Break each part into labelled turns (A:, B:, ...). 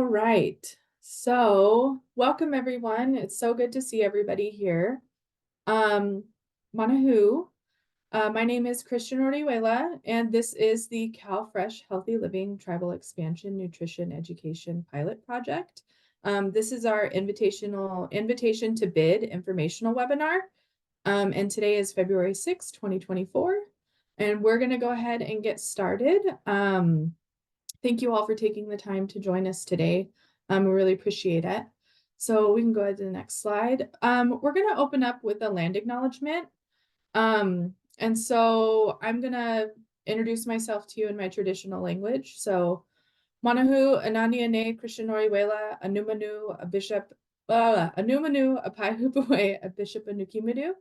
A: right. So welcome everyone. It's so good to see everybody here. Manahu. My name is Christian Orihuela, and this is the CalFresh Healthy Living Tribal Expansion Nutrition Education Pilot Project. This is our invitation to bid informational webinar. And today is February 6, 2024. And we're going to go ahead and get started. Thank you all for taking the time to join us today. We really appreciate it. So we can go ahead to the next slide. We're going to open up with a land acknowledgement. And so I'm going to introduce myself to you in my traditional language. So Manahu, Ananiane, Christian Orihuela, Anumanu, a bishop, Anumanu, a Paihupuwe, a bishop of Nukimudu.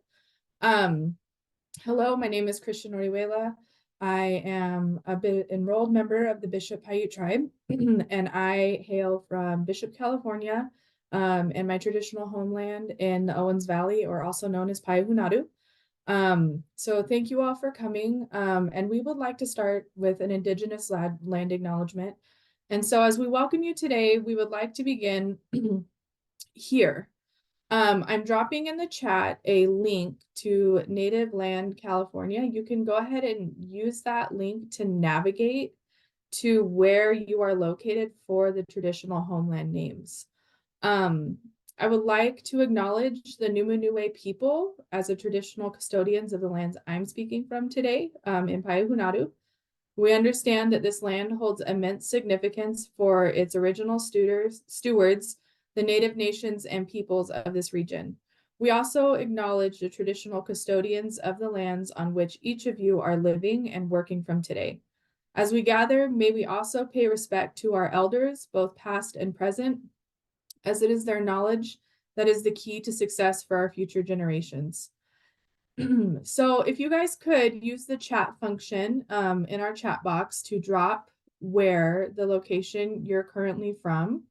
A: Hello, my name is Christian Orihuela. I am a enrolled member of the Bishop Paiute tribe, and I hail from Bishop, California, and my traditional homeland in the Owens Valley, or also known as Paiahunadu. So thank you all for coming, and we would like to start with an Indigenous land acknowledgement. And so as we welcome you today, we would like to begin here. I'm dropping in the chat a link to Native Land California. You can go ahead and use that link to navigate to where you are located for the traditional homeland names. I would like to acknowledge the Numunue people as the traditional custodians of the lands I'm speaking from today in Paiahunadu. We understand that this land holds immense significance for its original stewards, the native nations and peoples of this region. We also acknowledge the traditional custodians of the lands on which each of you are living and working from today. As we gather, may we also pay respect to our elders, both past and present, as it is their knowledge that is the key to success for our future generations. So if you guys could use the chat function in our chat box to drop where the location you're currently from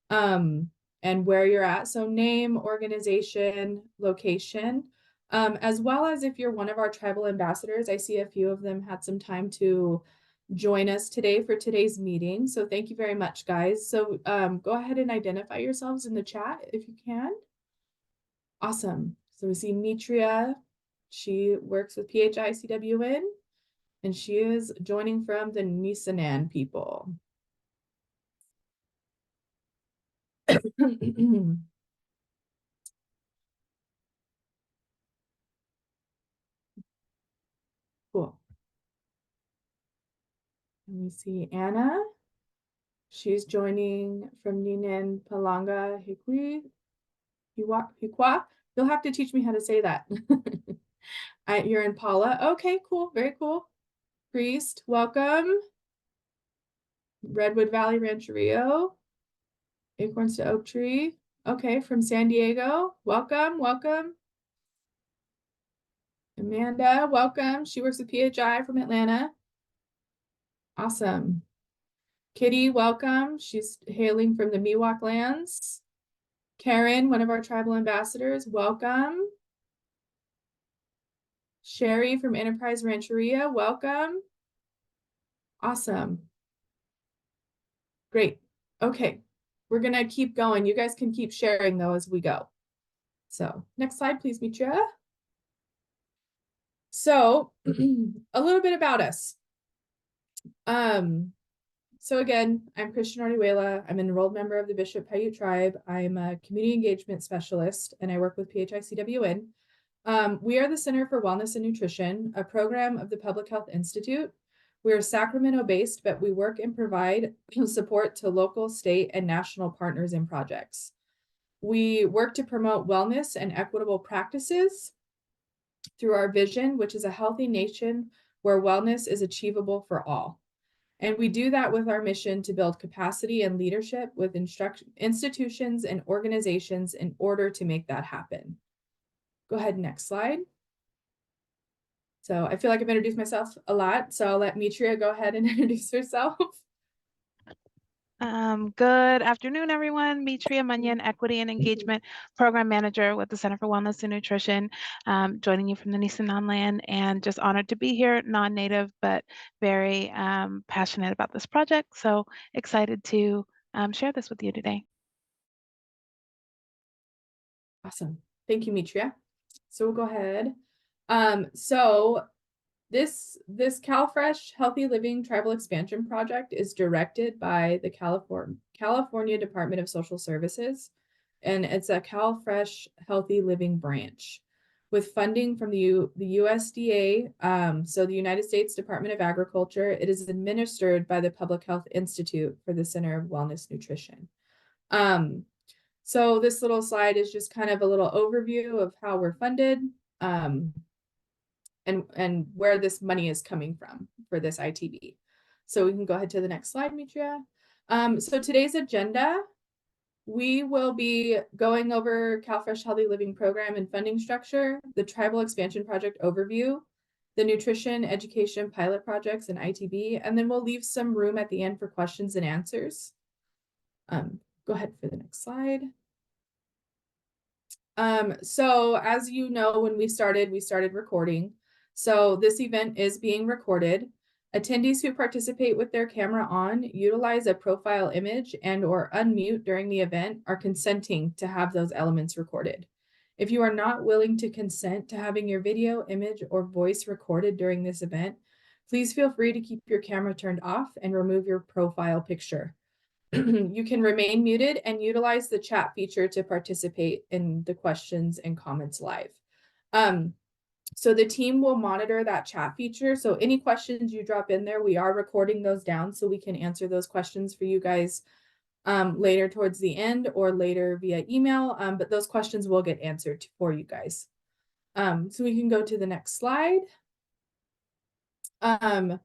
A: and where you're at. So name, organization, location, as well as if you're one of our tribal ambassadors. I see a few of them had some time to join us today for today's meeting. So thank you very much, guys. So go ahead and identify yourselves in the chat if you can. Awesome. So we see Mitria. She works with PHI-CWN, and she is joining from the Nisenan people. Cool. And we see Anna. She's joining from Ninan Palanga Hikwi. Hikwa. You'll have to teach me how to say that. You're in Paula. Okay, cool. Very cool. Priest, welcome. Redwood Valley Rancherio. Acorns to Oak Tree. Okay, from San Diego. Welcome, welcome. Amanda, welcome. She works with PHI from Atlanta. Awesome. Kitty, welcome. She's hailing from the Miwok lands. Karen, one of our tribal ambassadors, welcome. Sherry from Enterprise Rancheria, welcome. Awesome. Great. Okay, we're gonna keep going. You guys can keep sharing though as we go. So next slide, please, Mitra. So a little bit about us. So again, I'm Christian Orihuela. I'm an enrolled member of the Bishop Paiute tribe. I'm a community engagement specialist, and I work with PHI-CWN. We are the Center for Wellness and Nutrition, a program of the Public Health Institute. We're Sacramento-based, but we work and provide support to local, state, and national partners and projects. We work to promote wellness and equitable practices through our vision, which is a healthy nation where wellness is achievable for all. And we do that with our mission to build capacity and leadership with institutions and organizations in order to make that happen. Go ahead, next slide. So I feel like I've introduced myself a lot, so I'll let Mitria go ahead and introduce herself.
B: Good afternoon, everyone. Mitria Manyan, Equity and Engagement Program Manager with the Center for Wellness and Nutrition, joining you from the Nisenan land, and just honored to be here, non-native, but very passionate about this project. So excited to share this with you today.
A: Awesome. Thank you, Mitria. So we'll go ahead. So this CalFresh Healthy Living Tribal Expansion Project is directed by the California Department of Social Services, and it's a CalFresh Healthy Living branch with funding from the USDA, so the United States Department of Agriculture. It is administered by the Public Health Institute for the Center of Wellness Nutrition. So this little slide is just kind of a little overview of how we're funded, and where this money is coming from for this ITB. So we can go ahead to the next slide, Mitria. So today's agenda, we will be going over CalFresh Healthy Living Program and funding structure, the Tribal Expansion Project overview, the nutrition education pilot projects and ITB, and then we'll leave some room at the end for questions and answers. Go ahead for the next slide. So as you know, when we started recording. So this event is being recorded. Attendees who participate with their camera on, utilize a profile image and or unmute during the event are consenting to have those elements recorded. If you are not willing to consent to having your video, image, or voice recorded during this event, please feel free to keep your camera turned off and remove your profile picture. You can remain muted and utilize the chat feature to participate in the questions and comments live. So the team will monitor that chat feature. So any questions you drop in there, we are recording those down so we can answer those questions for you guys later towards the end or later via email. But those questions will get answered for you guys. So we can go to the next slide. And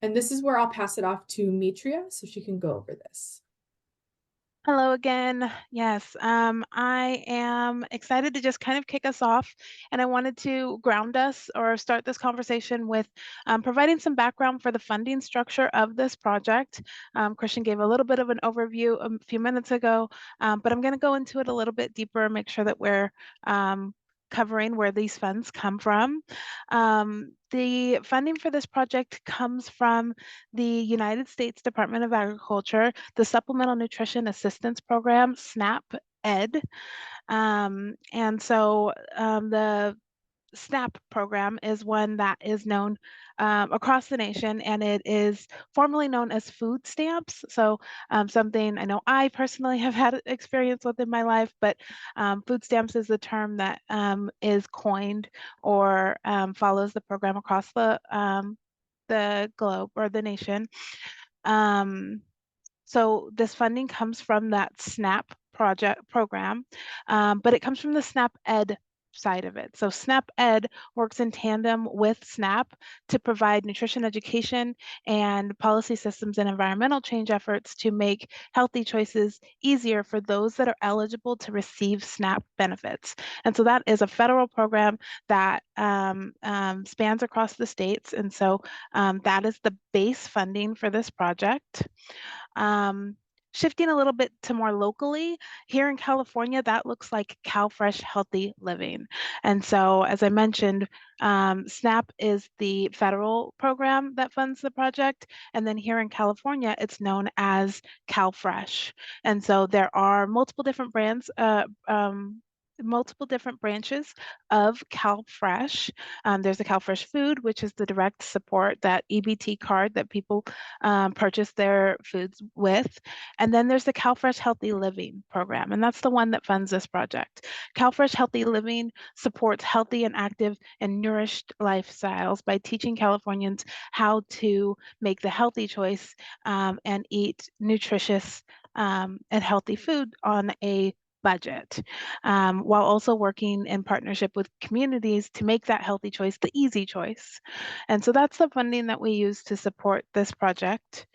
A: this is where I'll pass it off to Mitria so she can go over this.
B: Hello again. Yes, I am excited to just kind of kick us off, and I wanted to ground us or start this conversation with providing some background for the funding structure of this project. Christian gave a little bit of an overview a few minutes ago, but I'm going to go into it a little bit deeper and make sure that we're covering where these funds come from. The funding for this project comes from the United States Department of Agriculture, the Supplemental Nutrition Assistance Program, SNAP-Ed. And so the SNAP program is one that is known across the nation, and it is formerly known as food stamps. So something I know I personally have had experience with in my life, but food stamps is the term that is coined or follows the program across the globe or the nation. So this funding comes from that SNAP program, but it comes from the SNAP-Ed side of it. So SNAP-Ed works in tandem with SNAP to provide nutrition education and policy systems and environmental change efforts to make healthy choices easier for those that are eligible to receive SNAP benefits. And so that is a federal program that spans across the states. And so that is the base funding for this project. Shifting a little bit to more locally, here in California, that looks like CalFresh Healthy Living. And so, as I mentioned, SNAP is the federal program that funds the project. And then here in California, it's known as CalFresh. And so there are multiple different multiple different branches of CalFresh. There's a CalFresh Food, which is the direct support, that EBT card that people purchase their foods with. And then there's the CalFresh Healthy Living program, and that's the one that funds this project. CalFresh Healthy Living supports healthy and active and nourished lifestyles by teaching Californians how to make the healthy choice and eat nutritious and healthy food on a budget, while also working in partnership with communities to make that healthy choice the easy choice. And so that's the funding that we use to support this project.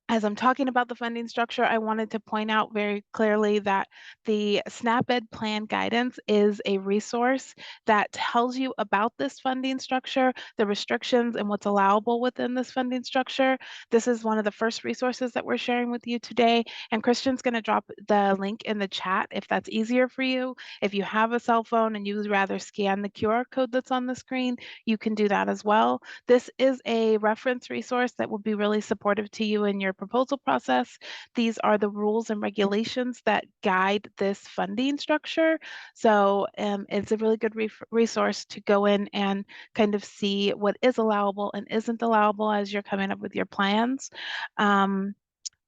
B: As I'm talking about the funding structure, I wanted to point out very clearly that the SNAP-Ed plan guidance is a resource that tells you about this funding structure, the restrictions, and what's allowable within this funding structure. This is one of the first resources that we're sharing with you today, and Christian's going to drop the link in the chat if that's easier for you. If you have a cell phone and you would rather scan the QR code that's on the screen, you can do that as well. This is a reference resource that will be really supportive to you in your tender proposal process. These are the rules and regulations that guide this funding structure. So it's a really good resource to go in and kind of see what is allowable and isn't allowable as you're coming up with your plans.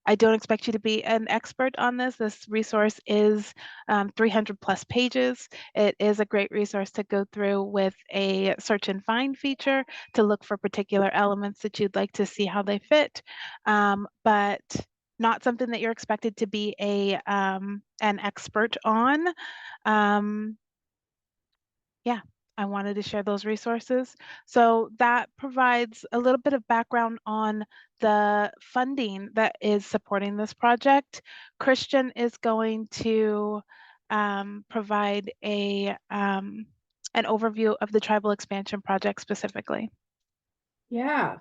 B: I don't expect you to be an expert on this. This resource is 300 plus pages. It is a great resource to go through with a search and find feature to look for particular elements that you'd like to see how they fit, but not something that you're expected to be an expert on. Yeah, I wanted to share those resources. So that provides a little bit of background on the funding that is supporting this project. Christian is going to provide an overview of the tribal expansion project specifically.
A: Yeah.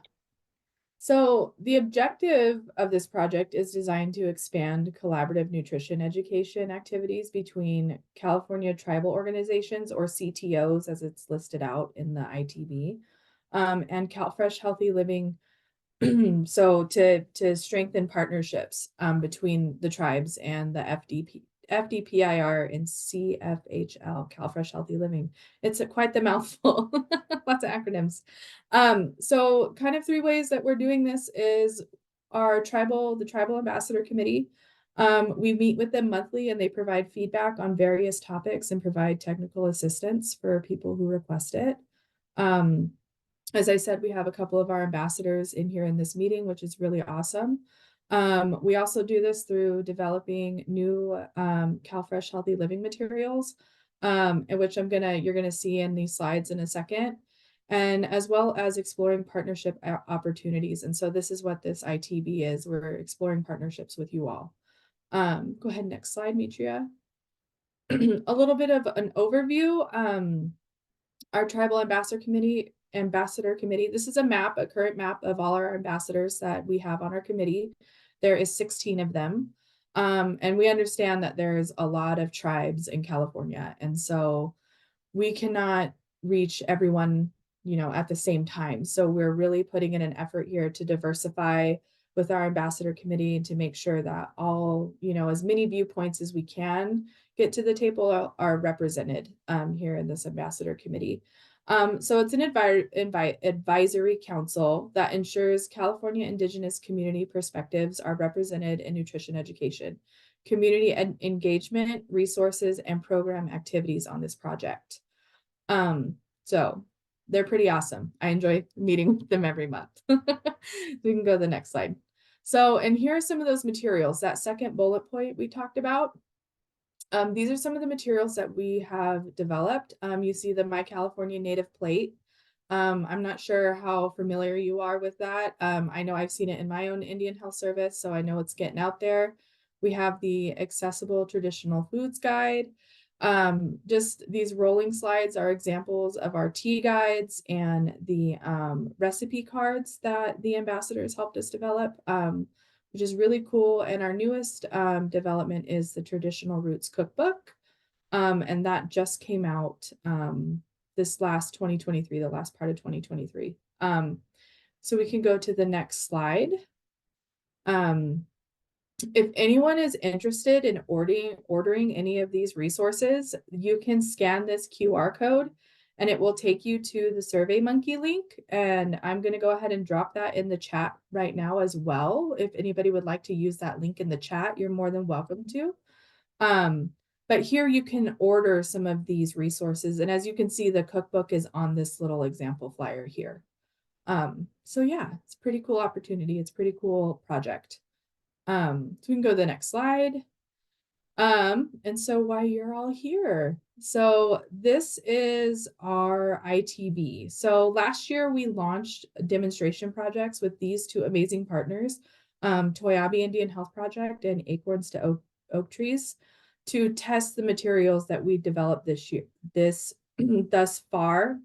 A: So the objective of this project is designed to expand collaborative nutrition education activities between California tribal organizations, or CTOs as it's listed out in the ITB, and CalFresh Healthy Living. So to strengthen partnerships between the tribes and the FDPIR and CFHL, CalFresh Healthy Living. It's quite the mouthful, lots of acronyms. So kind of three ways that we're doing this is the Tribal Ambassador Committee. We meet with them monthly and they provide feedback on various topics and provide technical assistance for people who request it. As I said, we have a couple of our ambassadors in here in this meeting, which is really awesome. We also do this through developing new CalFresh Healthy Living materials, in which you're gonna see in these slides in a second, and as well as exploring partnership opportunities. And so this is what this ITB is. We're exploring partnerships with you all. Go ahead, next slide, Mitria. A little bit of an overview. Our Tribal Ambassador Committee. This is a current map of all our ambassadors that we have on our committee. There is 16 of them. And we understand that there's a lot of tribes in California. And so we cannot reach everyone, at the same time. So we're really putting in an effort here to diversify with our ambassador committee and to make sure that all, as many viewpoints as we can get to the table are represented here in this ambassador committee. So it's an advisory council that ensures California Indigenous community perspectives are represented in nutrition education, community engagement, resources, and program activities on this project. So they're pretty awesome. I enjoy meeting with them every month. We can go to the next slide. So, and here are some of those materials, that second bullet point we talked about. These are some of the materials that we have developed. You see the My California Native Plate. I'm not sure how familiar you are with that. I know I've seen it in my own Indian Health Service, so I know it's getting out there. We have the Accessible Traditional Foods Guide. Just these rolling slides are examples of our tea guides and the recipe cards that the ambassadors helped us develop. Which is really cool. And our newest development is the Traditional Roots Cookbook. And that just came out this last 2023, the last part of 2023. So we can go to the next slide. If anyone is interested in ordering any of these resources, you can scan this QR code and it will take you to the SurveyMonkey link. And I'm going to go ahead and drop that in the chat right now as well. If anybody would like to use that link in the chat, you're more than welcome to. But here you can order some of these resources. And as you can see, the cookbook is on this little example flyer here. So yeah, it's a pretty cool opportunity. It's a pretty cool project. So we can go to the next slide. And so why you're all here. So this is our ITB. So last year we launched demonstration projects with these two amazing partners, Toyabe Indian Health Project and Acorns to Oak Trees, to test the materials that we developed thus far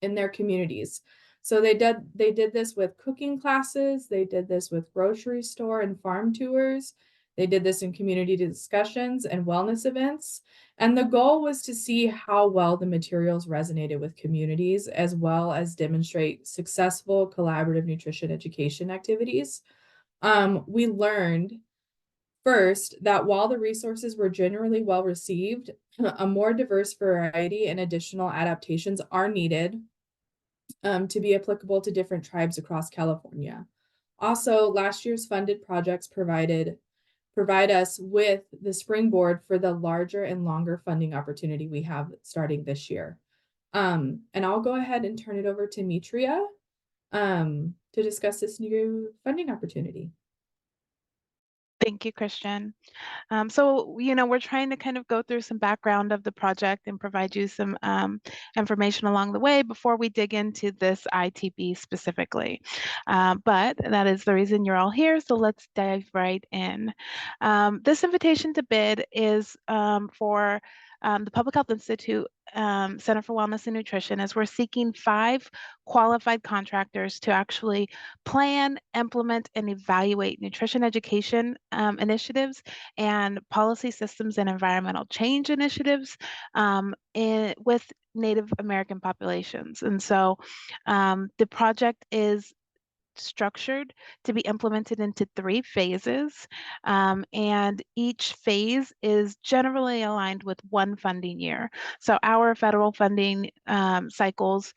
A: in their communities. So they did this with cooking classes, they did this with grocery store and farm tours, they did this in community discussions and wellness events. And the goal was to see how well the materials resonated with communities, as well as demonstrate successful collaborative nutrition education activities. We learned first that while the resources were generally well received, a more diverse variety and additional adaptations are needed to be applicable to different tribes across California. Also, last year's funded projects provide us with the springboard for the larger and longer funding opportunity we have starting this year. And I'll go ahead and turn it over to Mitria to discuss this new funding opportunity.
B: Thank you, Christian. So, we're trying to kind of go through some background of the project and provide you some information along the way before we dig into this ITB specifically. But that is the reason you're all here, so let's dive right in. This invitation to bid is for the Public Health Institute Center for Wellness and Nutrition, as we're seeking 5 qualified contractors to actually plan, implement, and evaluate nutrition education initiatives and policy systems and environmental change initiatives with Native American populations. And so the project is structured to be implemented into 3 phases, and each phase is generally aligned with 1 funding year. So our federal funding cycles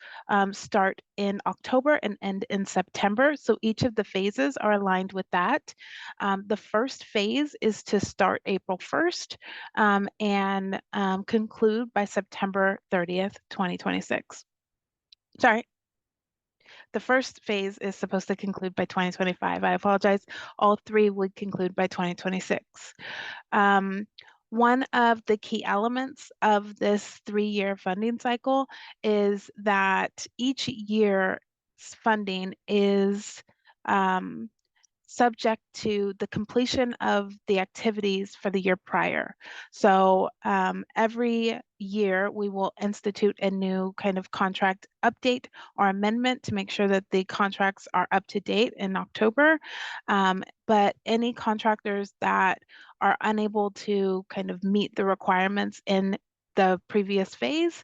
B: start in October and end in September. So each of the phases are aligned with that. The first phase is to start April 1st and conclude by September 30th, 2026. Sorry. The first phase is supposed to conclude by 2025. I apologize. All 3 would conclude by 2026. One of the key elements of this 3-year funding cycle is that each year's funding is subject to the completion of the activities for the year prior. So every year we will institute a new kind of contract update or amendment to make sure that the contracts are up to date in October. But any contractors that are unable to kind of meet the requirements in the previous phase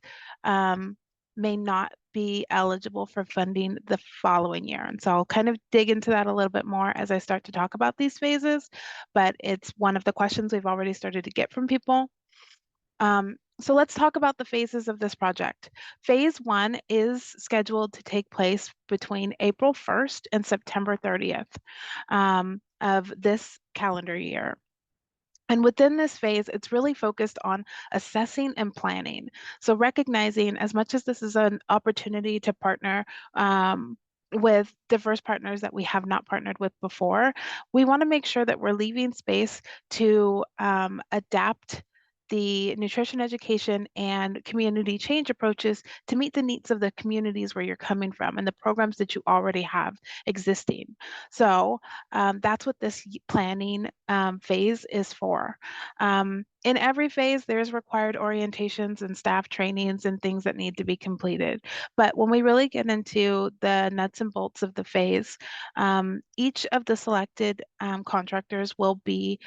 B: may not be eligible for funding the following year. And so I'll kind of dig into that a little bit more as I start to talk about these phases, but it's one of the questions we've already started to get from people. So let's talk about the phases of this project. Phase 1 is scheduled to take place between April 1st and September 30th of this calendar year. And within this phase, it's really focused on assessing and planning. So recognizing, as much as this is an opportunity to partner with diverse partners that we have not partnered with before, we want to make sure that we're leaving space to adapt the nutrition education and community change approaches to meet the needs of the communities where you're coming from and the programs that you already have existing. So that's what this planning phase is for. In every phase, there's required orientations and staff trainings and things that need to be completed. But when we really get into the nuts and bolts of the phase, each of the selected contractors will be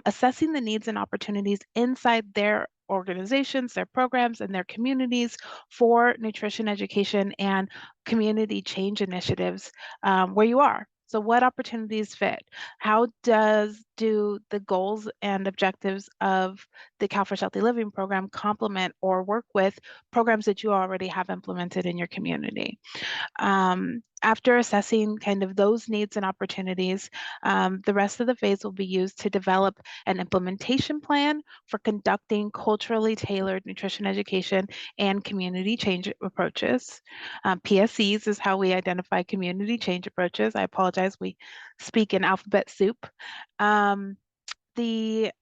B: assessing the needs and opportunities inside their organizations, their programs, and their communities for nutrition education and community change initiatives where you are. So what opportunities fit? How do the goals and objectives of the CalFresh Healthy Living program complement or work with programs that you already have implemented in your community? After assessing kind of those needs and opportunities, the rest of the phase will be used to develop an implementation plan for conducting culturally tailored nutrition education and community change approaches. PSCs is how we identify community change approaches. I apologize, we speak in alphabet soup. The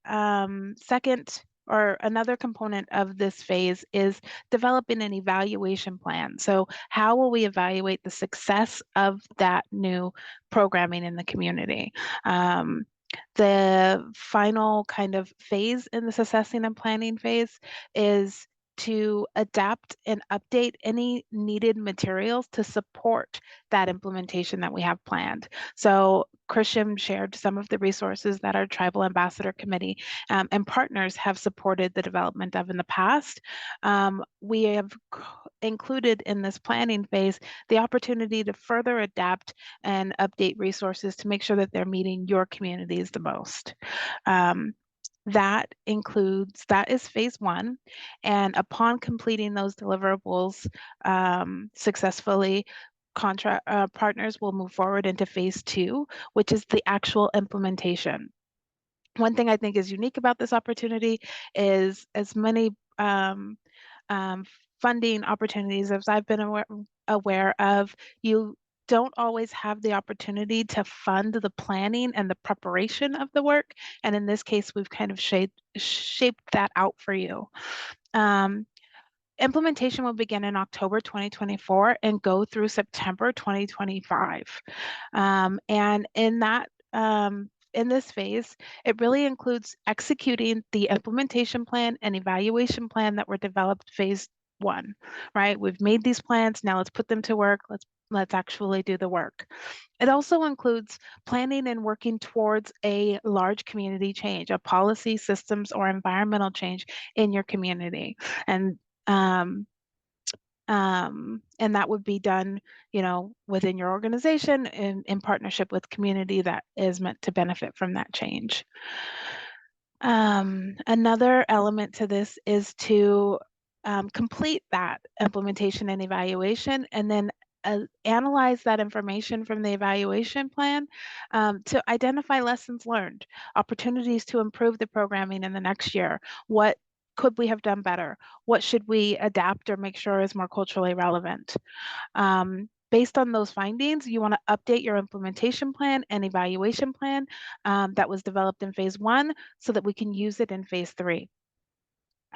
B: second or another component of this phase is developing an evaluation plan. So how will we evaluate the success of that new programming in the community? The final kind of phase in this assessing and planning phase is to adapt and update any needed materials to support that implementation that we have planned. So Christian shared some of the resources that our Tribal Ambassador Committee and partners have supported the development of in the past. We have included in this planning phase the opportunity to further adapt and update resources to make sure that they're meeting your communities the most. That is phase one. And upon completing those deliverables successfully, contract partners will move forward into phase two, which is the actual implementation. One thing I think is unique about this opportunity is as many funding opportunities as I've been aware of, you don't always have the opportunity to fund the planning and the preparation of the work. And in this case, we've kind of shaped that out for you. Implementation will begin in October 2024 and go through September 2025. And in this phase, it really includes executing the implementation plan and evaluation plan that were developed phase one, right? We've made these plans, now let's put them to work. Let's actually do the work. It also includes planning and working towards a large community change, a policy, systems, or environmental change in your community. And that would be done, within your organization in partnership with community that is meant to benefit from that change. Another element to this is to complete that implementation and evaluation, and then analyze that information from the evaluation plan to identify lessons learned, opportunities to improve the programming in the next year. What could we have done better? What should we adapt or make sure is more culturally relevant? Based on those findings, you want to update your implementation plan and evaluation plan that was developed in phase one so that we can use it in phase three.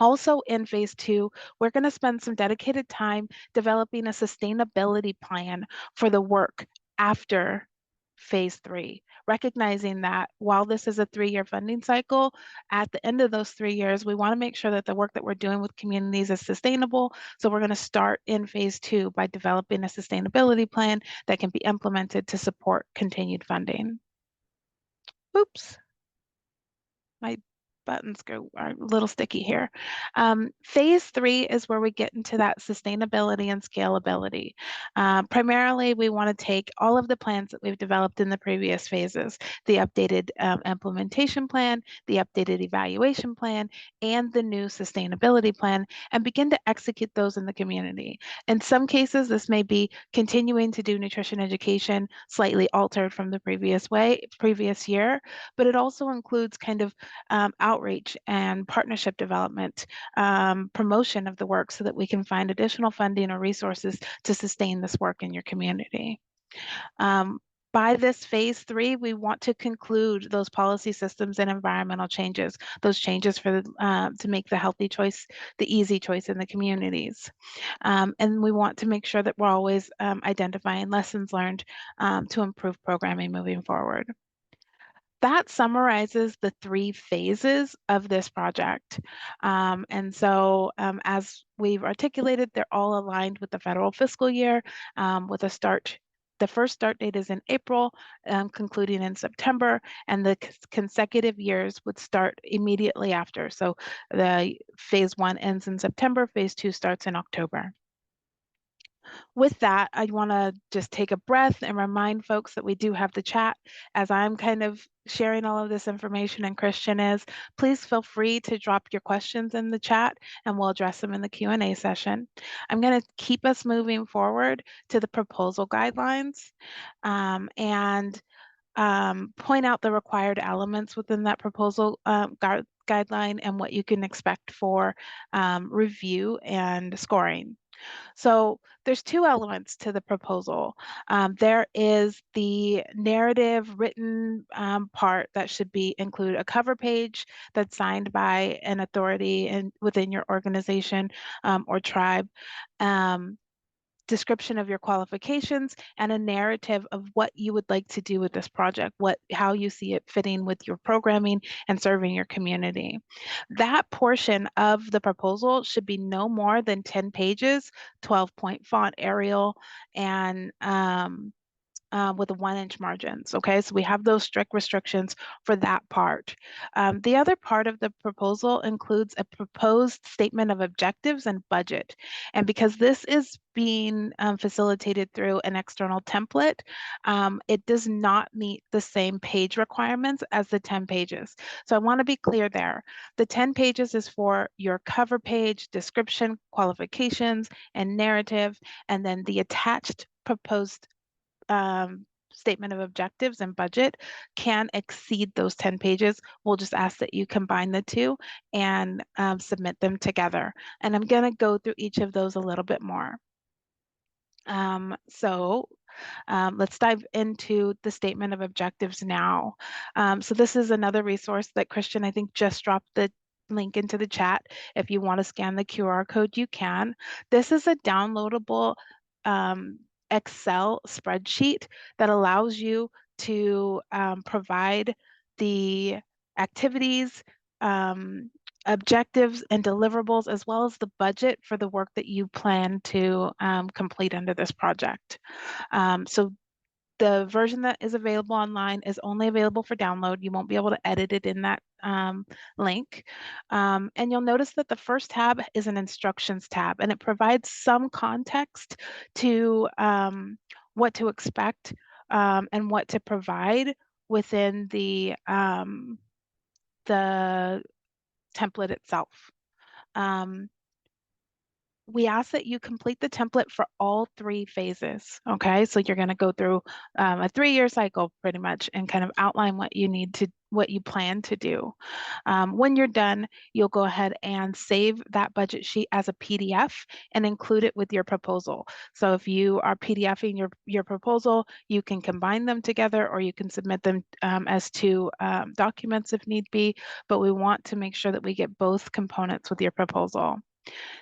B: Also in phase two, we're going to spend some dedicated time developing a sustainability plan for the work after phase three, recognizing that while this is a 3-year funding cycle, at the end of those 3 years, we want to make sure that the work that we're doing with communities is sustainable. So we're going to start in phase two by developing a sustainability plan that can be implemented to support continued funding. Oops. My buttons are a little sticky here. Phase three is where we get into that sustainability and scalability. Primarily, we want to take all of the plans that we've developed in the previous phases, the updated implementation plan, the updated evaluation plan, and the new sustainability plan, and begin to execute those in the community. In some cases, this may be continuing to do nutrition education slightly altered from the previous year, but it also includes kind of outreach and partnership development, promotion of the work so that we can find additional funding or resources to sustain this work in your community. By this phase three, we want to conclude those policy systems and environmental changes, those changes to make the healthy choice, the easy choice in the communities. And we want to make sure that we're always identifying lessons learned to improve programming moving forward. That summarizes the 3 phases of this project. And so as we've articulated, they're all aligned with the federal fiscal year with the first start date is in April, concluding in September, and the consecutive years would start immediately after. So the phase one ends in September, phase two starts in October. With that, I want to just take a breath and remind folks that we do have the chat. As I'm kind of sharing all of this information and Christian is, please feel free to drop your questions in the chat and we'll address them in the Q&A session. I'm going to keep us moving forward to the proposal guidelines and point out the required elements within that proposal guideline and what you can expect for review and scoring. So there's 2 elements to the proposal. There is the narrative written part that should include a cover page that's signed by an authority within your organization or tribe. description of your qualifications, and a narrative of what you would like to do with this project, how you see it fitting with your programming and serving your community. That portion of the proposal should be no more than 10 pages, 12-point font, Arial, and with the 1-inch margins. Okay, so we have those strict restrictions for that part. The other part of the proposal includes a proposed statement of objectives and budget. And because this is being facilitated through an external template, it does not meet the same page requirements as the 10 pages. So I want to be clear there. The 10 pages is for your cover page, description, qualifications, and narrative, and then the attached proposed statement of objectives and budget can exceed those 10 pages. We'll just ask that you combine the two and submit them together. And I'm going to go through each of those a little bit more. Let's dive into the statement of objectives now. So this is another resource that Christian, I think, just dropped the link into the chat. If you want to scan the QR code, you can. This is a downloadable Excel spreadsheet that allows you to provide the activities, objectives, and deliverables, as well as the budget for the work that you plan to complete under this project. So the version that is available online is only available for download. You won't be able to edit it in that link. And you'll notice that the first tab is an instructions tab, and it provides some context to what to expect and what to provide within the template itself. We ask that you complete the template for all 3 phases. Okay, so you're going to go through a 3-year cycle pretty much and kind of outline what you plan to do. When you're done, you'll go ahead and save that budget sheet as a PDF and include it with your proposal. So if you are PDFing your proposal, you can combine them together, or you can submit them as 2 documents if need be, but we want to make sure that we get both components with your proposal.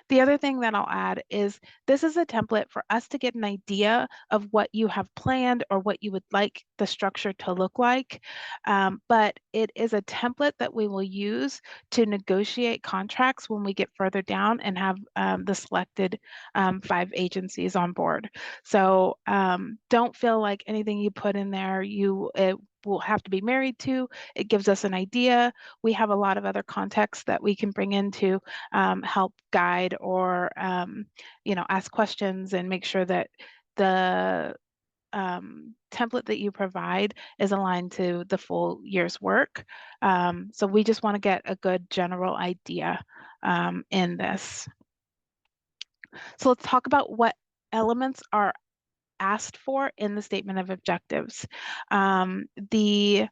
B: The other thing that I'll add is this is a template for us to get an idea of what you have planned or what you would like the structure to look like. But it is a template that we will use to negotiate contracts when we get further down and have the selected 5 agencies on board. So don't feel like anything you put in there, it will have to be married to. It gives us an idea. We have a lot of other context that we can bring in to help guide or ask questions and make sure that the template that you provide is aligned to the full year's work. So we just want to get a good general idea in this. So let's talk about what elements are asked for in the statement of objectives. The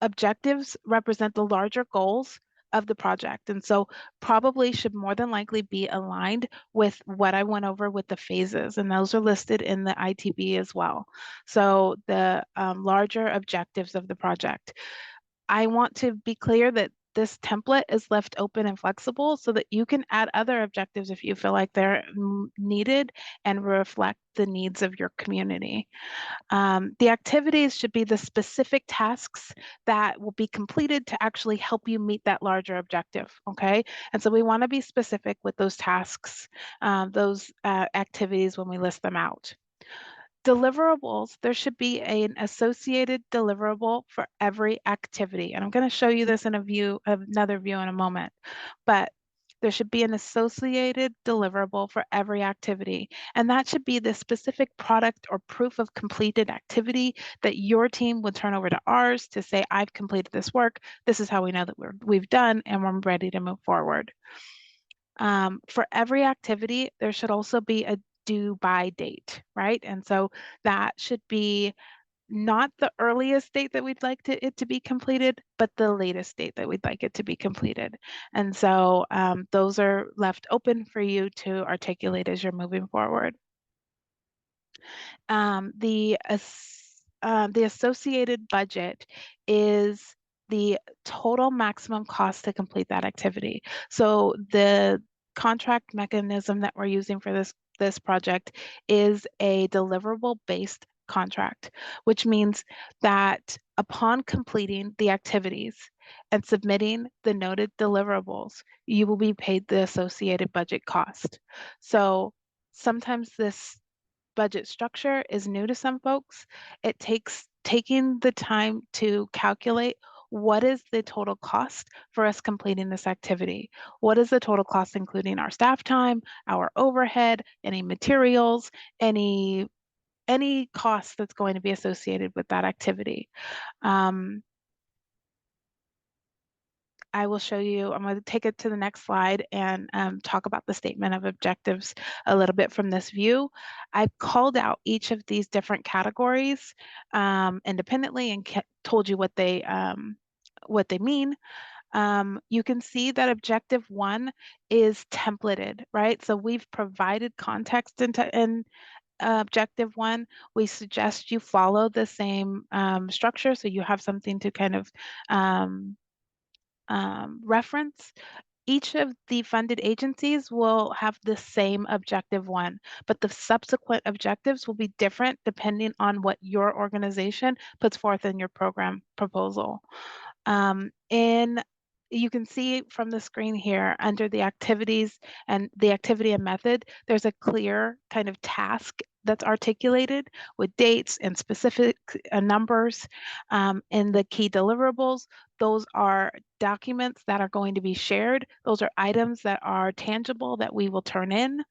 B: objectives represent the larger goals of the project, and so probably should more than likely be aligned with what I went over with the phases, and those are listed in the ITB as well. So the larger objectives of the project. I want to be clear that this template is left open and flexible so that you can add other objectives if you feel like they're needed and reflect the needs of your community. The activities should be the specific tasks that will be completed to actually help you meet that larger objective, okay? And so we want to be specific with those tasks, those activities when we list them out. Deliverables, there should be an associated deliverable for every activity. And I'm going to show you this in another view in a moment, but there should be an associated deliverable for every activity. And that should be the specific product or proof of completed activity that your team would turn over to ours to say, I've completed this work. This is how we know that we've done and we're ready to move forward. For every activity, there should also be a due by date, right? And so that should be not the earliest date that we'd like it to be completed, but the latest date that we'd like it to be completed. And so those are left open for you to articulate as you're moving forward. The associated budget is the total maximum cost to complete that activity. So the contract mechanism that we're using for this this project is a deliverable-based contract, which means that upon completing the activities and submitting the noted deliverables, you will be paid the associated budget cost. So sometimes this budget structure is new to some folks. It takes taking the time to calculate what is the total cost for us completing this activity? What is the total cost, including our staff time, our overhead, any materials, any cost that's going to be associated with that activity? I will show you, I'm going to take it to the next slide and talk about the statement of objectives a little bit from this view. I've called out each of these different categories independently and told you what they mean. You can see that objective 1 is templated, right? So we've provided context in objective 1. We suggest you follow the same structure so you have something to kind of reference. Each of the funded agencies will have the same objective 1, but the subsequent objectives will be different depending on what your organization puts forth in your program proposal. And you can see from the screen here under the activities and the activity and method, there's a clear kind of task that's articulated with dates and specific numbers. In the key deliverables, those are documents that are going to be shared. Those are items that are tangible that we will turn in.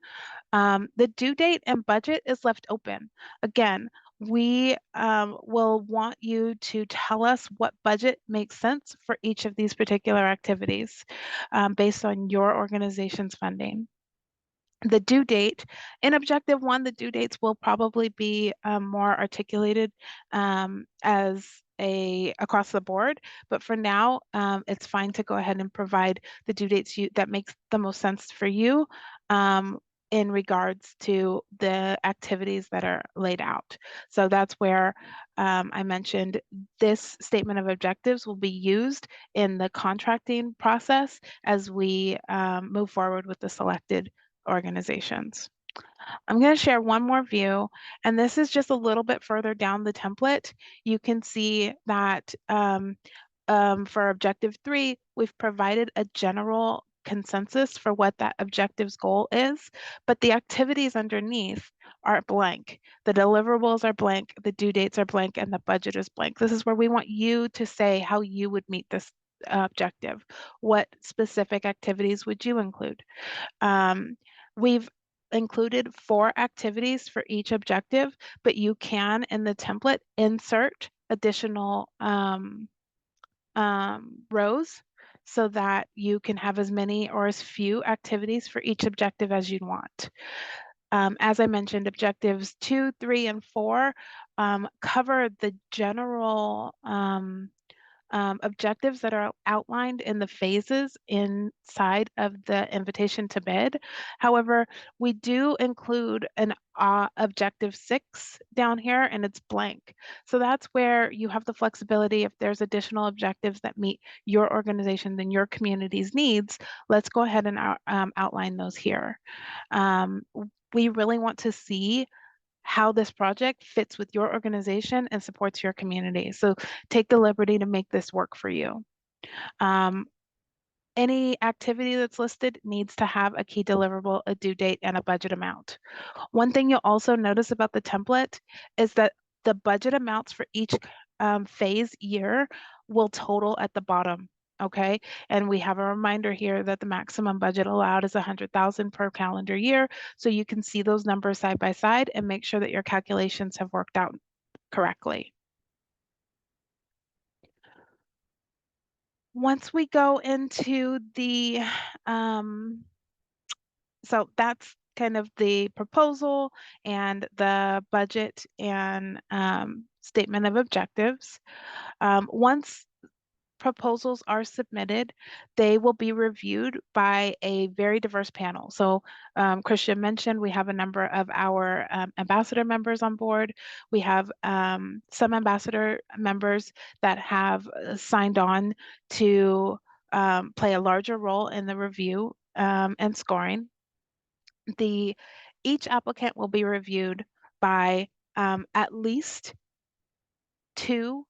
B: The due date and budget is left open. Again, we will want you to tell us what budget makes sense for each of these particular activities based on your organization's funding. The due date, in objective 1, the due dates will probably be more articulated as across the board, but for now, it's fine to go ahead and provide the due dates that makes the most sense for you in regards to the activities that are laid out. So that's where I mentioned this statement of objectives will be used in the contracting process as we move forward with the selected organizations. I'm going to share one more view, and this is just a little bit further down the template. You can see that for objective 3, we've provided a general consensus for what that objective's goal is, but the activities underneath are blank. The deliverables are blank, the due dates are blank, and the budget is blank. This is where we want you to say how you would meet this objective. What specific activities would you include? We've included 4 activities for each objective, but you can, in the template, insert additional rows so that you can have as many or as few activities for each objective as you'd want. As I mentioned, objectives 2, 3, and 4 cover the general objectives that are outlined in the phases inside of the invitation to bid. However, we do include an objective 6 down here, and it's blank. So that's where you have the flexibility. If there's additional objectives that meet your organization's and your community's needs, let's go ahead and outline those here. We really want to see how this project fits with your organization and supports your community. So take the liberty to make this work for you. Any activity that's listed needs to have a key deliverable, a due date, and a budget amount. One thing you'll also notice about the template is that the budget amounts for each phase year will total at the bottom. Okay, and we have a reminder here that the maximum budget allowed is 100,000 per calendar year. So you can see those numbers side by side and make sure that your calculations have worked out correctly. Once we go into the, so that's kind of the proposal and the budget and statement of objectives. Once proposals are submitted, they will be reviewed by a very diverse panel. So Christian mentioned we have a number of our ambassador members on board. We have some ambassador members that have signed on to play a larger role in the review and scoring. The Each applicant will be reviewed by at least 2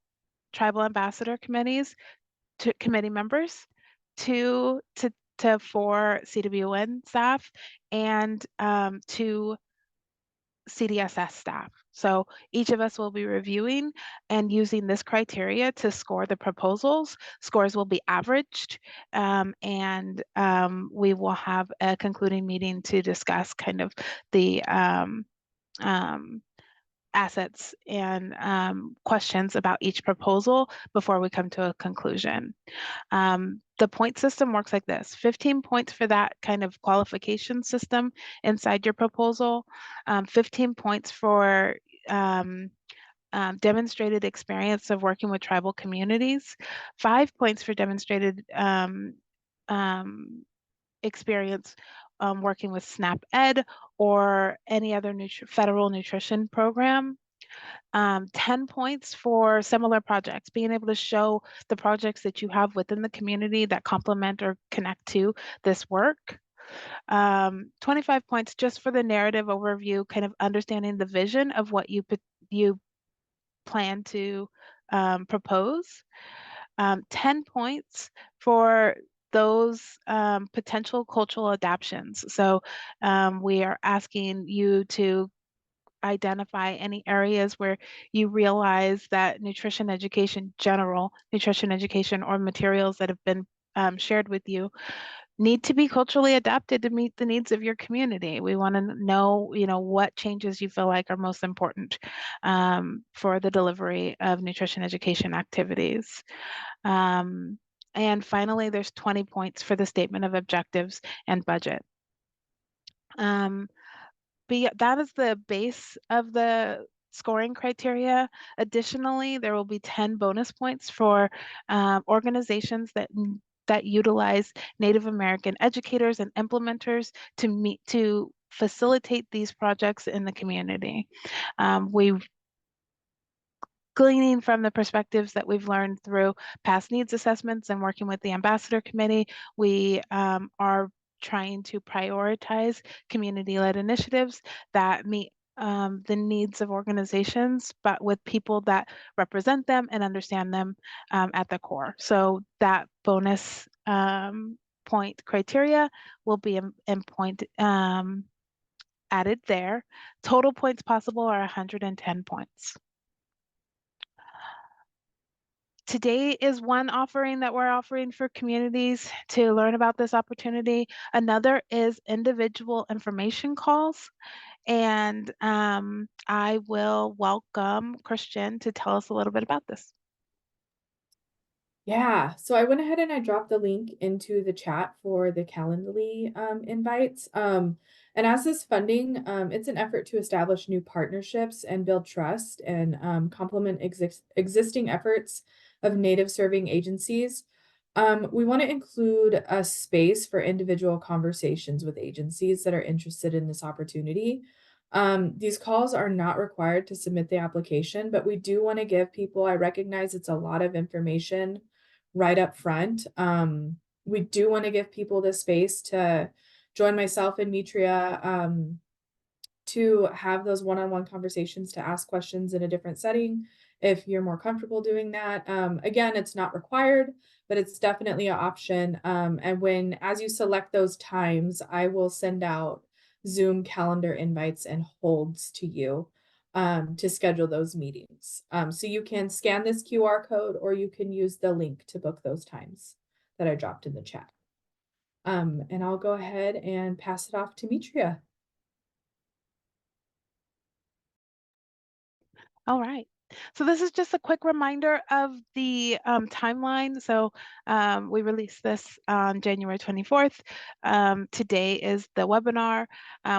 B: tribal ambassador committee members, 2 to 4 CWN staff, and 2 CDSS staff. So each of us will be reviewing and using this criteria to score the proposals. Scores will be averaged, and we will have a concluding meeting to discuss kind of the assets and questions about each proposal before we come to a conclusion. The point system works like this: 15 points for that kind of qualification system inside your proposal, 15 points for demonstrated experience of working with tribal communities, 5 points for demonstrated experience working with SNAP Ed or any other federal nutrition program. 10 points for similar projects, being able to show the projects that you have within the community that complement or connect to this work. 25 points just for the narrative overview, kind of understanding the vision of what you plan to propose. 10 points for those potential cultural adaptations. So we are asking you to identify any areas where you realize that nutrition education or materials that have been shared with you need to be culturally adapted to meet the needs of your community. We want to know, what changes you feel like are most important for the delivery of nutrition education activities. And finally, there's 20 points for the statement of objectives and budget. That is the base of the scoring criteria. Additionally, there will be 10 bonus points for organizations that utilize Native American educators and implementers to facilitate these projects in the community. Gleaning from the perspectives that we've learned through past needs assessments and working with the Ambassador Committee, we are trying to prioritize community-led initiatives that meet the needs of organizations, but with people that represent them and understand them at the core. So that bonus point criteria will be added there. Total points possible are 110 points. Today is one offering that we're offering for communities to learn about this opportunity. Another is individual information calls. And I will welcome Christian to tell us a little bit about this.
A: Yeah, so I went ahead and I dropped the link into the chat for the Calendly invites. And as this funding, it's an effort to establish new partnerships and build trust and complement existing efforts of Native serving agencies. We want to include a space for individual conversations with agencies that are interested in this opportunity. These calls are not required to submit the application, but we do want to give people, I recognize it's a lot of information right up front. We do want to give people the space to join myself and Mitria to have those one-on-one conversations, to ask questions in a different setting if you're more comfortable doing that. Again, it's not required, but it's definitely an option. And as you select those times, I will send out Zoom calendar invites and holds to you to schedule those meetings. So you can scan this QR code or you can use the link to book those times that I dropped in the chat. And I'll go ahead and pass it off to Mitria.
B: All right. So this is just a quick reminder of the timeline. So we released this on January 24th. Today is the webinar.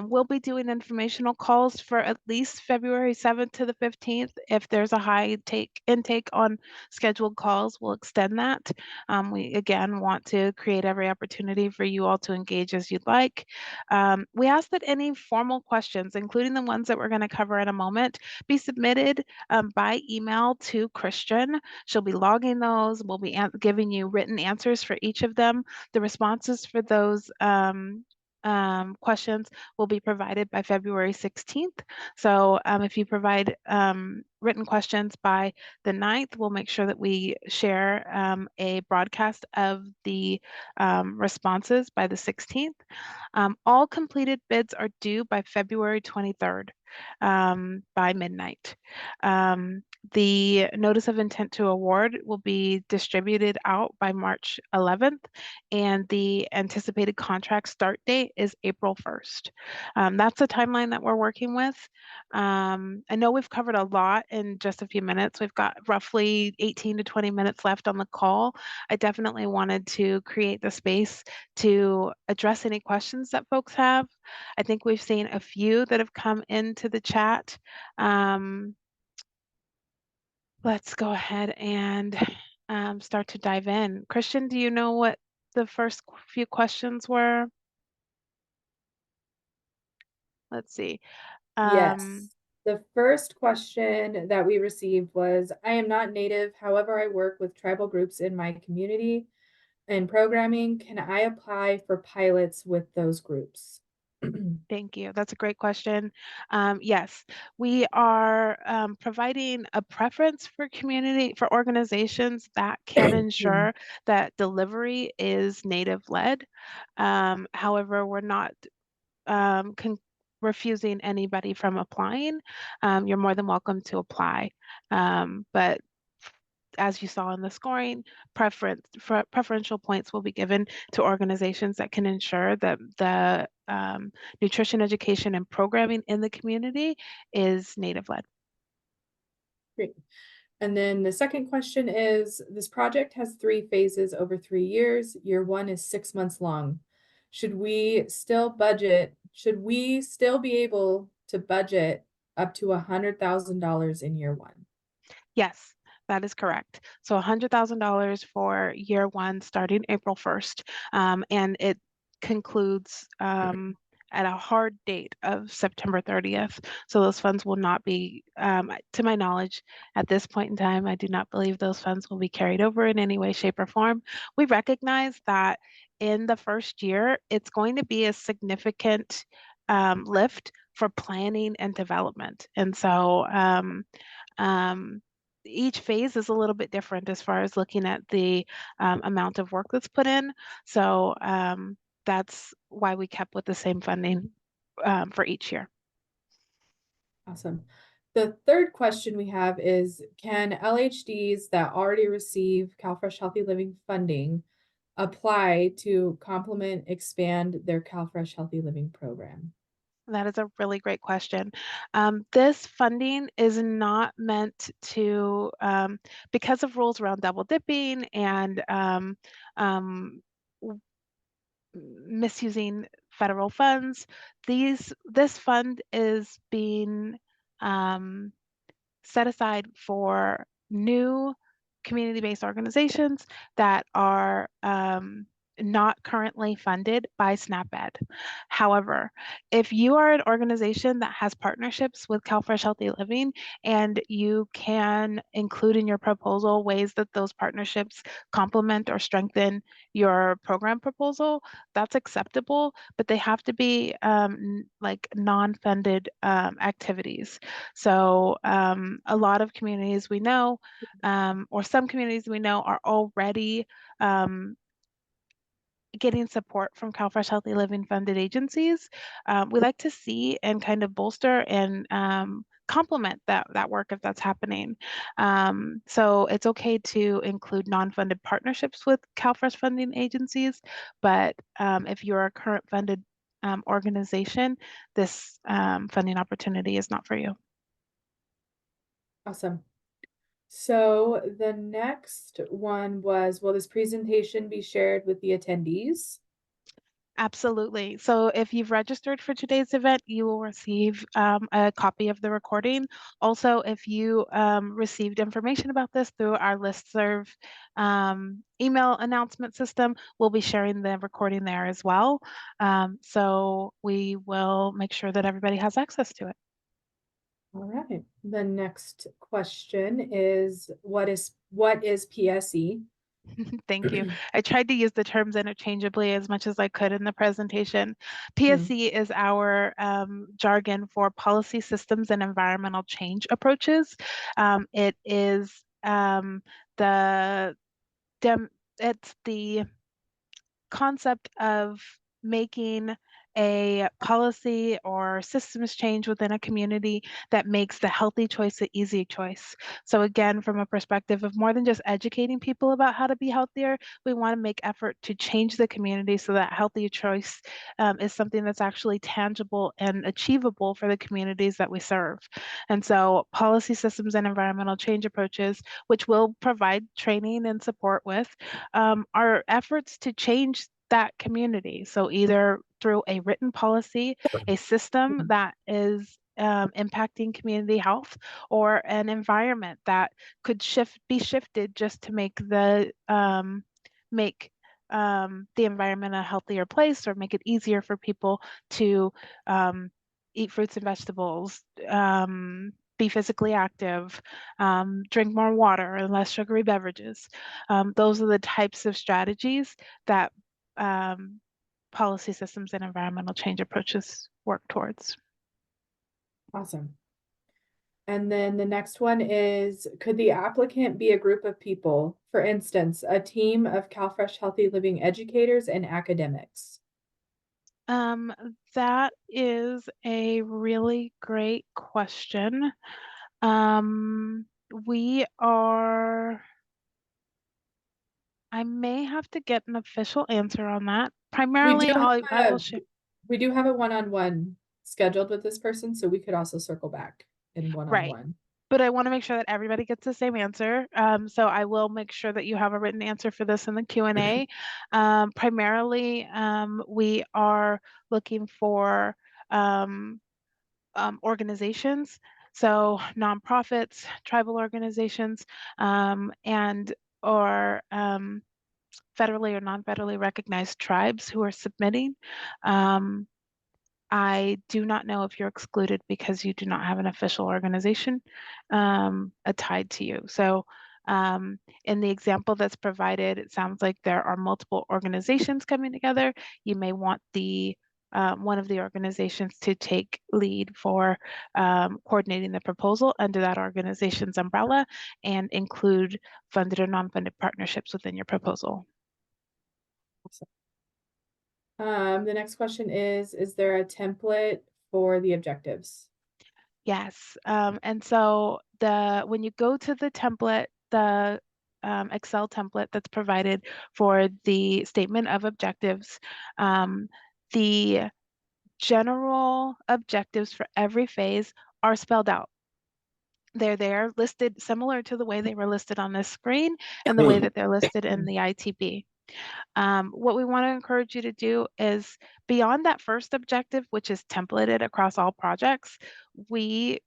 B: We'll be doing informational calls for at least February 7th to the 15th. If there's a high intake on scheduled calls, we'll extend that. We again want to create every opportunity for you all to engage as you'd like. We ask that any formal questions, including the ones that we're going to cover in a moment, be submitted by email to Christian. She'll be logging those. We'll be giving you written answers for each of them. The responses for those questions will be provided by February 16th. So if you provide written questions by the 9th, we'll make sure that we share a broadcast of the responses by the 16th. All completed bids are due by February 23rd by midnight. The notice of intent to award will be distributed out by March 11th, and the anticipated contract start date is April 1st. That's the timeline that we're working with. I know we've covered a lot in just a few minutes. We've got roughly 18 to 20 minutes left on the call. I definitely wanted to create the space to address any questions that folks have. I think we've seen a few that have come into the chat. Let's go ahead and start to dive in. Christian, do you know what the first few questions were? Let's see.
A: Yes. The first question that we received was, I am not Native, however, I work with tribal groups in my community and programming. Can I apply for pilots with those groups?
B: Thank you. That's a great question. Yes, we are providing a preference for for organizations that can ensure that delivery is Native led. However, we're not refusing anybody from applying. You're more than welcome to apply. But as you saw in the scoring, preferential points will be given to organizations that can ensure that the nutrition education and programming in the community is Native led.
A: Great. And then the second question is, this project has 3 phases over 3 years. Year 1 is 6 months long. Should we still be able to budget up to $100,000 in year 1?
B: Yes, that is correct. So $100,000 for year 1 starting April 1st. And it concludes at a hard date of September 30th. So those funds will not be, to my knowledge, at this point in time, I do not believe those funds will be carried over in any way, shape, or form. We recognize that in the first year, it's going to be a significant lift for planning and development. And so each phase is a little bit different as far as looking at the amount of work that's put in. So that's why we kept with the same funding for each year.
A: Awesome. The third question we have is, can LHDs that already receive CalFresh Healthy Living funding apply to complement, expand their CalFresh Healthy Living program?
B: That is a really great question. This funding is not meant to, because of rules around double dipping and misusing federal funds, this fund is being set aside for new community-based organizations that are not currently funded by SNAP-Ed. However, if you are an organization that has partnerships with CalFresh Healthy Living and you can include in your proposal ways that those partnerships complement or strengthen your program proposal, that's acceptable, but they have to be like non-funded activities. So a lot of communities we know, or some communities we know, are already getting support from CalFresh Healthy Living funded agencies. We like to see and kind of bolster and complement that work if that's happening. So it's okay to include non-funded partnerships with CalFresh funding agencies, but if you're a current funded organization, this funding opportunity is not for you.
A: Awesome. So the next one was, will this presentation be shared with the attendees?
B: Absolutely. So if you've registered for today's event, you will receive a copy of the recording. Also, if you received information about this through our listserv email announcement system, we'll be sharing the recording there as well. So we will make sure that everybody has access to it.
A: All right. The next question is, what is PSE?
B: Thank you. I tried to use the terms interchangeably as much as I could in the presentation. PSE is our jargon for policy systems and environmental change approaches. It is it's the concept of making a policy or systems change within a community that makes the healthy choice the easy choice. So again, from a perspective of more than just educating people about how to be healthier, we want to make effort to change the community so that healthy choice is something that's actually tangible and achievable for the communities that we serve. And so policy systems and environmental change approaches, which we'll provide training and support with, are efforts to change that community. So either through a written policy, a system that is impacting community health, or an environment that could be shifted just to make the environment a healthier place, or make it easier for people to eat fruits and vegetables, be physically active, drink more water and less sugary beverages. Those are the types of strategies that policy systems and environmental change approaches work towards.
A: Awesome. And then the next one is, could the applicant be a group of people? For instance, a team of CalFresh Healthy Living educators and academics.
B: That is a really great question. I may have to get an official answer on that. Primarily, I will share.
A: We do have a one-on-one scheduled with this person, so we could also circle back in one-on-one.
B: But I want to make sure that everybody gets the same answer. So I will make sure that you have a written answer for this in the Q&A. Primarily, we are looking for organizations, so nonprofits, tribal organizations, and or federally or non-federally recognized tribes who are submitting. I do not know if you're excluded because you do not have an official organization tied to you. So in the example that's provided, it sounds like there are multiple organizations coming together. You may want one of the organizations to take lead for coordinating the proposal under that organization's umbrella and include funded or non-funded partnerships within your proposal.
A: The next question is there a template for the objectives?
B: Yes. And so when you go to the template, the Excel template that's provided for the statement of objectives, the general objectives for every phase are spelled out. They're there listed similar to the way they were listed on this screen and the way that they're listed in the ITB. What we want to encourage you to do is, beyond that first objective, which is templated across all projects, we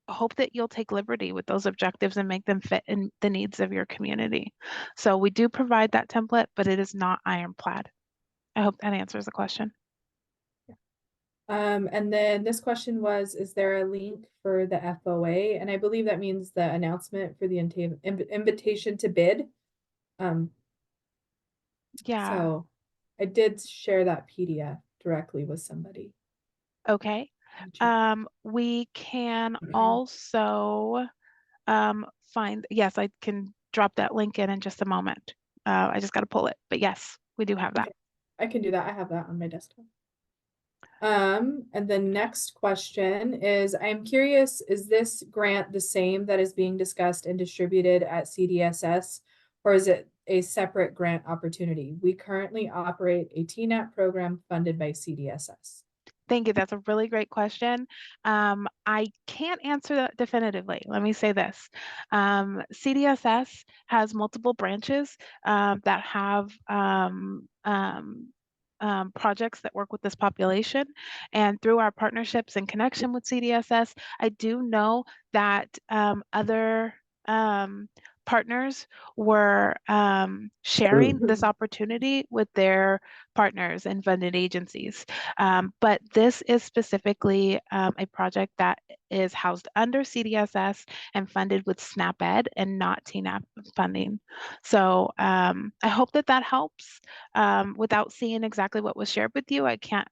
B: hope that you'll take liberty with those objectives and make them fit in the needs of your community. So we do provide that template, but it is not ironclad. I hope that answers the question.
A: And then this question was, is there a link for the FOA? And I believe that means the announcement for the invitation to bid.
B: Yeah.
A: So I did share that PDF directly with somebody.
B: Okay. We can also find, yes, I can drop that link in just a moment. I just got to pull it, but yes, we do have that.
A: Okay. I can do that. I have that on my desktop. And the next question is, I'm curious, is this grant the same that is being discussed and distributed at CDSS, or is it a separate grant opportunity? We currently operate a TNAP program funded by CDSS.
B: Thank you. That's a really great question. I can't answer that definitively. Let me say this. CDSS has multiple branches that have projects that work with this population. And through our partnerships and connection with CDSS, I do know that other partners were sharing this opportunity with their partners and funded agencies. But this is specifically a project that is housed under CDSS and funded with SNAP-Ed and not TNAP funding. So I hope that that helps. Without seeing exactly what was shared with you, I can't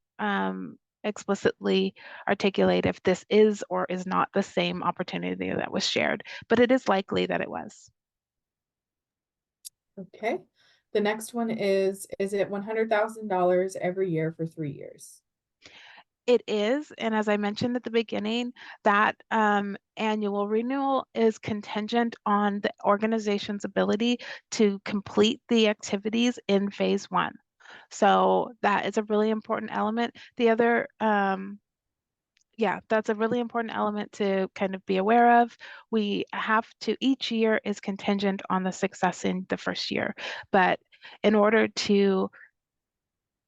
B: explicitly articulate if this is or is not the same opportunity that was shared, but it is likely that it was.
A: Okay. The next one is it $100,000 every year for 3 years?
B: It is, and as I mentioned at the beginning, that annual renewal is contingent on the organization's ability to complete the activities in phase one. So that is a really important element. The other, yeah, that's a really important element to kind of be aware of. We have to, each year is contingent on the success in the first year, but in order to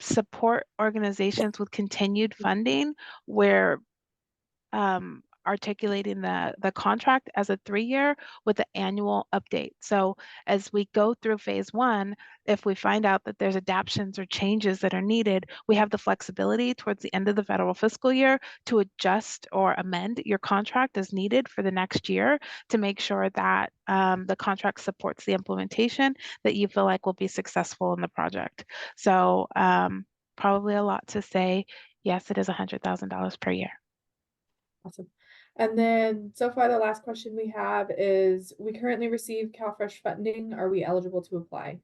B: support organizations with continued funding, where articulating the contract as a 3-year with the annual update. So as we go through phase one, if we find out that there's adaptations or changes that are needed, we have the flexibility towards the end of the federal fiscal year to adjust or amend your contract as needed for the next year to make sure that the contract supports the implementation that you feel like will be successful in the project. So probably a lot to say. Yes, it is $100,000 per year.
A: Awesome. And then so far, the last question we have is, we currently receive CalFresh funding. Are we eligible to apply?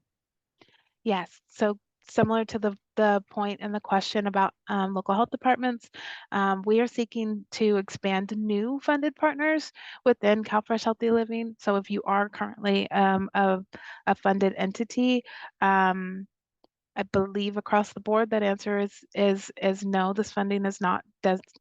B: Yes, so similar to the point in the question about local health departments, we are seeking to expand new funded partners within CalFresh Healthy Living. So if you are currently a funded entity, I believe across the board that answer is no. This funding is not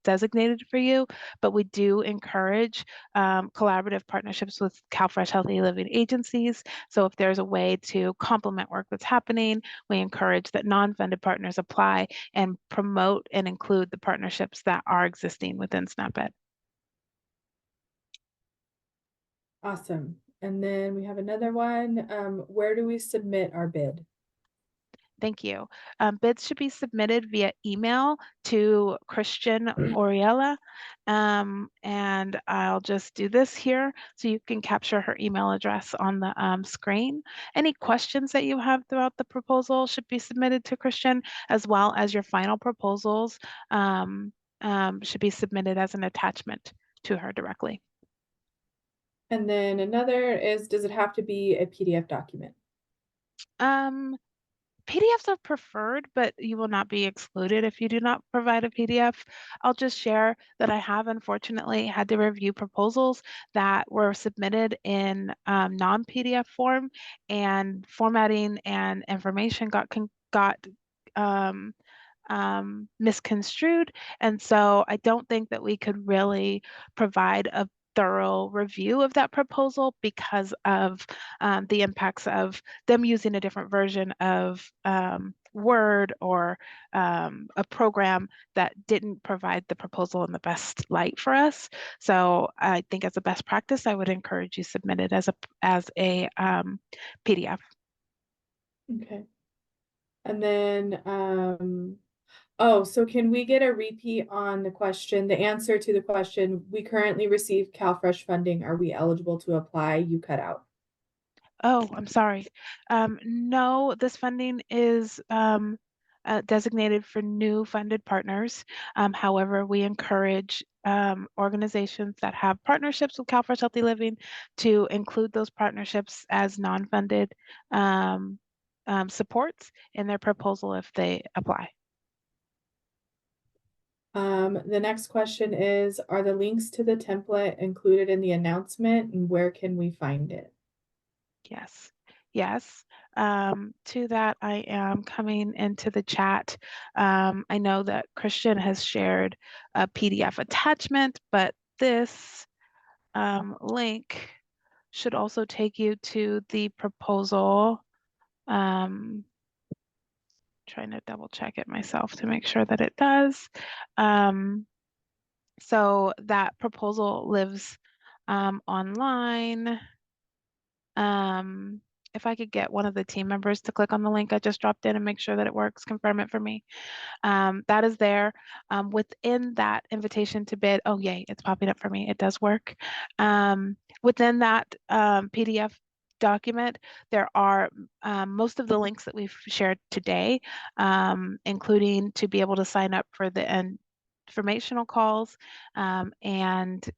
B: designated for you, but we do encourage collaborative partnerships with CalFresh Healthy Living agencies. So if there's a way to complement work that's happening, we encourage that non-funded partners apply and promote and include the partnerships that are existing within SNAP-Ed.
A: Awesome. And then we have another one. Where do we submit our bid?
B: Thank you. Bids should be submitted via email to Christian Oriella. And I'll just do this here so you can capture her email address on the screen. Any questions that you have throughout the proposal should be submitted to Christian, as well as your final proposals should be submitted as an attachment to her directly.
A: And then another is, does it have to be a PDF document?
B: PDFs are preferred, but you will not be excluded if you do not provide a PDF. I'll just share that I have unfortunately had to review proposals that were submitted in non-PDF form, and formatting and information got misconstrued. And so I don't think that we could really provide a thorough review of that proposal because of the impacts of them using a different version of Word or a program that didn't provide the proposal in the best light for us. So I think as a best practice, I would encourage you submit it as a PDF.
A: Okay. And then, oh, so can we get a repeat on the question, the answer to the question, we currently receive CalFresh funding. Are we eligible to apply? You cut out.
B: Oh, I'm sorry. No, this funding is designated for new funded partners. However, we encourage organizations that have partnerships with CalFresh Healthy Living to include those partnerships as non-funded supports in their proposal if they apply.
A: The next question is, are the links to the template included in the announcement, and where can we find it?
B: Yes, yes. To that, I am coming into the chat. I know that Christian has shared a PDF attachment, but this link should also take you to the proposal. Trying to double check it myself to make sure that it does. So that proposal lives online. If I could get one of the team members to click on the link I just dropped in and make sure that it works, confirm it for me. That is there. Within that invitation to bid, oh yay, it's popping up for me. It does work. Within that PDF document, there are most of the links that we've shared today, including to be able to sign up for the informational calls and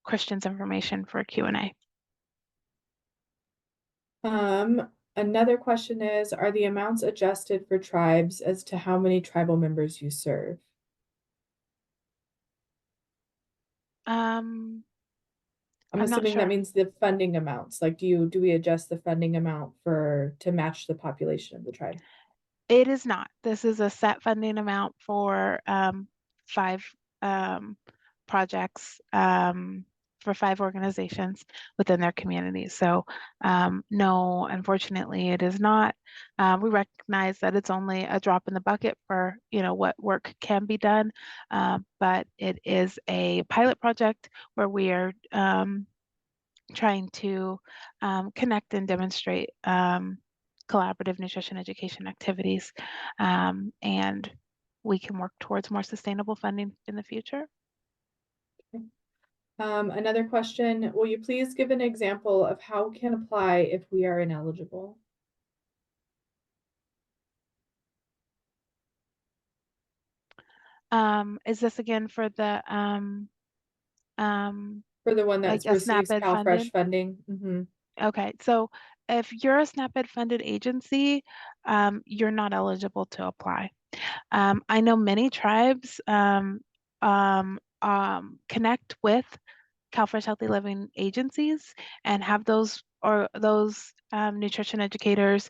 B: Christian's information for Q&A.
A: Another question is, are the amounts adjusted for tribes as to how many tribal members you serve?
B: I'm
A: I'm
B: not
A: assuming that
B: sure.
A: means the funding amounts. Like, do we adjust the funding amount to match the population of the tribe?
B: It is not. This is a set funding amount for 5 projects for 5 organizations within their communities. So no, unfortunately, it is not. We recognize that it's only a drop in the bucket for what work can be done, but it is a pilot project where we are trying to connect and demonstrate collaborative nutrition education activities, and we can work towards more sustainable funding in the future.
A: Another question, will you please give an example of how we can apply if we are ineligible?
B: Is this again for the
A: For the one
B: like
A: that
B: a
A: receives
B: SNAP-Ed
A: CalFresh
B: funded?
A: funding?
B: Okay, so if you're a SNAP-Ed funded agency, you're not eligible to apply. I know many tribes connect with CalFresh Healthy Living agencies and have those nutrition educators,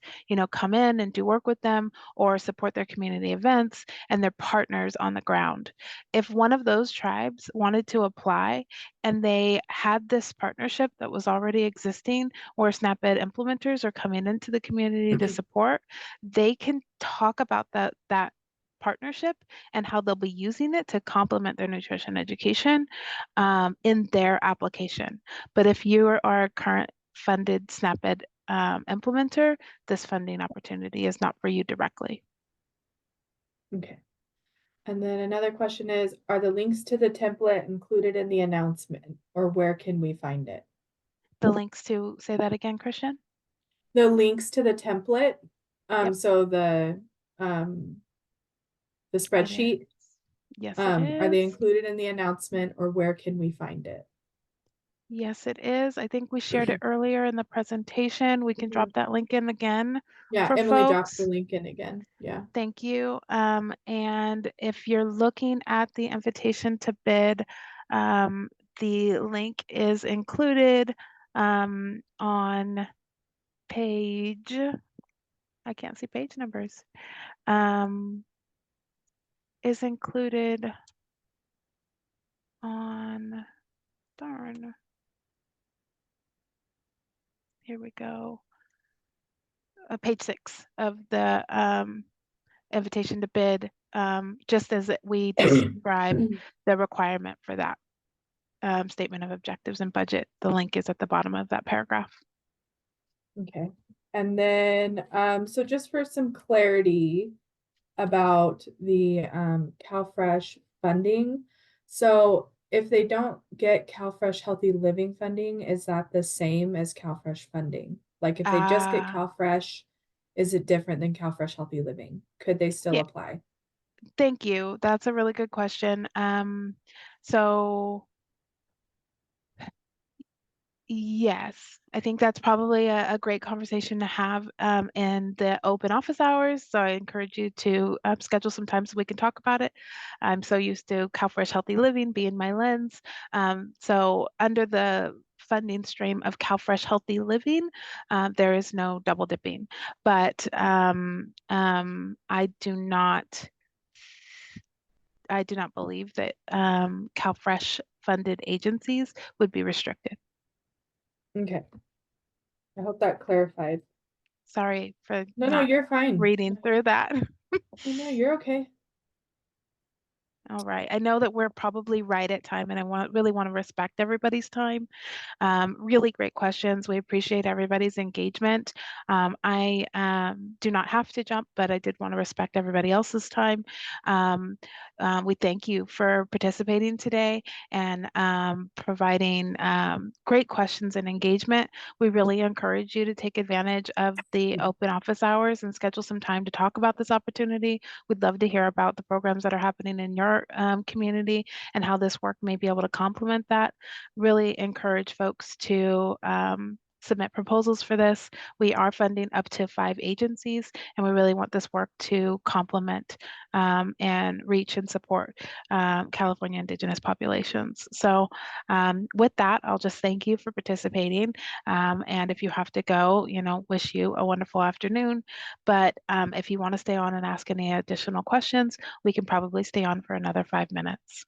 B: come in and do work with them or support their community events, and they're partners on the ground. If one of those tribes wanted to apply and they had this partnership that was already existing where SNAP-Ed implementers are coming into the community to support, they can talk about that partnership and how they'll be using it to complement their nutrition education in their application. But if you are a current funded SNAP-Ed implementer, this funding opportunity is not for you directly.
A: Okay. And then another question is, are the links to the template included in the announcement, or where can we find it?
B: The links to, say that again, Christian?
A: The links to the template,
B: Yep.
A: so the spreadsheet,
B: yes, it is.
A: are they included in the announcement, or where can we find it?
B: Yes, it is. I think we shared it earlier in the presentation. We can drop that link in again
A: Yeah,
B: for
A: Emily dropped
B: folks.
A: the link in again. Yeah.
B: Thank you. And if you're looking at the invitation to bid, the link is included on page, I can't see page numbers, is included on, darn, here we go, page 6 of the invitation to bid, just as we describe the requirement for that statement of objectives and budget. The link is at the bottom of that paragraph.
A: Okay. And then, so just for some clarity about the CalFresh funding. So if they don't get CalFresh Healthy Living funding, is that the same as CalFresh funding? Like if they just get CalFresh, is it different than CalFresh Healthy Living? Could they still apply?
B: Thank you. That's a really good question. So yes, I think that's probably a great conversation to have in the open office hours. So I encourage you to schedule some time so we can talk about it. I'm so used to CalFresh Healthy Living being my lens. So under the funding stream of CalFresh Healthy Living, there is no double dipping. But I do not believe that CalFresh funded agencies would be restricted.
A: Okay. I hope that clarified.
B: Sorry for
A: No, you're fine.
B: reading through that.
A: No, you're okay.
B: All right. I know that we're probably right at time, and really want to respect everybody's time. Really great questions. We appreciate everybody's engagement. I do not have to jump, but I did want to respect everybody else's time. We thank you for participating today and providing great questions and engagement. We really encourage you to take advantage of the open office hours and schedule some time to talk about this opportunity. We'd love to hear about the programs that are happening in your community and how this work may be able to complement that. Really encourage folks to submit proposals for this. We are funding up to 5 agencies, and we really want this work to complement and reach and support California Indigenous populations. So with that, I'll just thank you for participating. And if you have to go, wish you a wonderful afternoon. But if you want to stay on and ask any additional questions, we can probably stay on for another 5 minutes.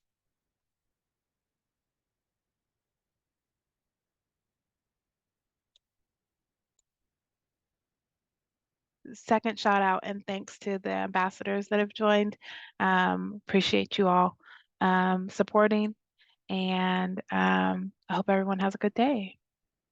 B: Second shout out and thanks to the ambassadors that have joined. Appreciate you all supporting, and I hope everyone has a good day.